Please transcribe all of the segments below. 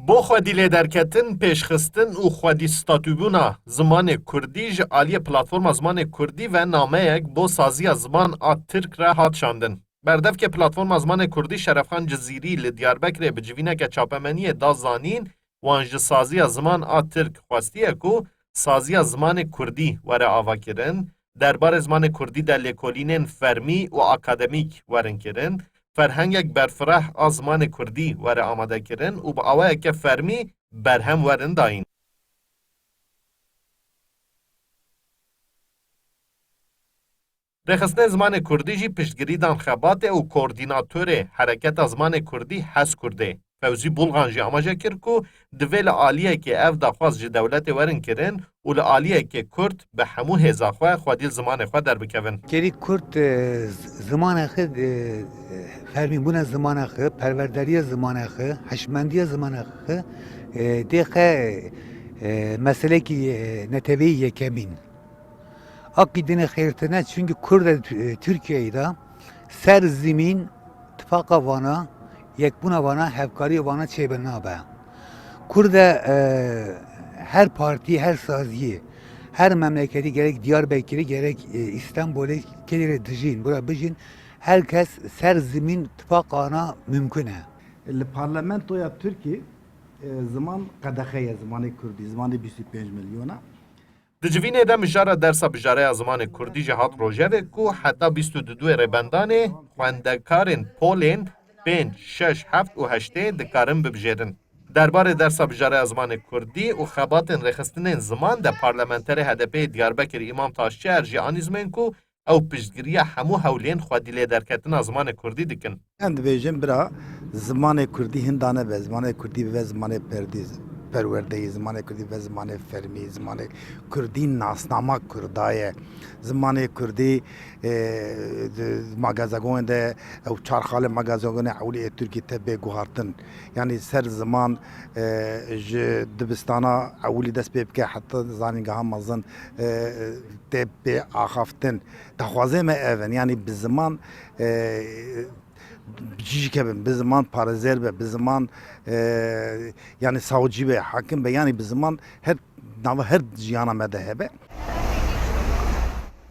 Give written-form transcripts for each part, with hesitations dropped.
بۆ خودی لێدەرکەتن پێشخستن و خودی ستاتوبوونا zimanê Kurdî ji aliyê Platforma Zimanê Kurdî ve nameyek bo saziya ziman a Tirk re hat şandin. Berdevke Platforma Zimanê Kurdî Şerefxan Cizîrî li Diyarbekirê bi civîneke çapemeniyê da zanîn wan ji saziya ziman a Tirk xwestiye ku saziya zimanê Kurdî were avakirin, derbarê zimanê Kurdî de lêkolînên fermî û akademîk werin kirin, ferhengek berfireh a zimanê Kurdî were amadekirin û bi awayeke fermî berhem werin dayîn. Rêxistinên zimanê Kurdî jî piştgirî dan xebatê û koordînatörê Hereketa Zimanê Kurdî Hezkurdê Fewzî Bulgan jî amaje kir ku divê li aliyekê ev daxwaz ji dewletê werin kirin û li aliyekê Kurd bi hemû hêza xwe xwedî zimanê xwe derbikevin. Gerî Kurd zimana xwe fermîbûna zimana xwe, perwerdariya zimana xwe, heşmendiya zimana xwe dê xwe meselekî netewî yekemîn. Akî dine xêrtine çünkü Kurd Türkiye'yi de ser zimîn tifaka vana, yekbûna vana, hevkarî vana çêbe nabe. Kurd her parti, her saziyê, her memleketi gerek Diyarbakır'ı gerek İstanbul'u kelire dijin, bura bijin herkes ser zemin tifakana mümkün. Li parlamentoya Türkiye zaman qedexeye zimanê Kurdî, zimanê 25 milyona. Di civînê de mijara dersa bijareya zimanê Kurdî jî hat rojevê ku heta 22 rêbendanê xwendekarên polên 5, 6, 7 û 8 dikarin bibijêrin. Derbarê dersa bijareya zimanê Kurdî û xebatên rêxistinên ziman de parlamenterê HDP'yê Diyarbekir İmam Taşçıer jî anî zimên ku ew piştgiriya hemû hewlên xwedî lêderketina zimanê Kurdî dikin. Em dibêjin bira zimanê Kurdî hin dane be, zimanê Kurdî ve zimanê perwerdeyî, zimanê Kurdî ve zimanê fermî, zimanê Kurdî nasnama Kurdaye, zimanê Kurdî magazegonê de ew çarxalê magazegonê ewliyê Tirkî te bê guhartin. Yani ser ziman ji dibistana ewlî dest pê bike heta zanîngeha mezin tê bê axaftin. Daxwazê me ev in, yani bi ziman Cicikebin, bir zaman parazer be, bir zaman yani savcı be, hakim be, yani bir zaman her ciyana medehebe.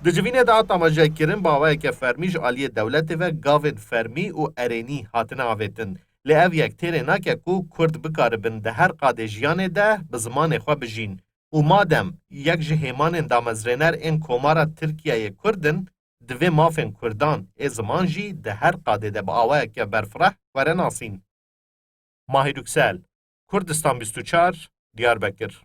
Di civînê de hat amajekirin bi awayeke fermî ji aliyê dewletê ve gavên fermî û erênî hatine avêtin. Lê ev yek têrê nake ku Kurd bikaribin di her qadê jiyanê de bi zimanê xwe bijîn. û madem yek ji hêmanên damezrêner ên komara Tirkiyeyê Kurd in, divê mafên Kurdan ê ziman jî di her qadê de bi awayeke berfireh were nasîn. Mahîr Yüksel, Kurdistan 24, Diyarbekir.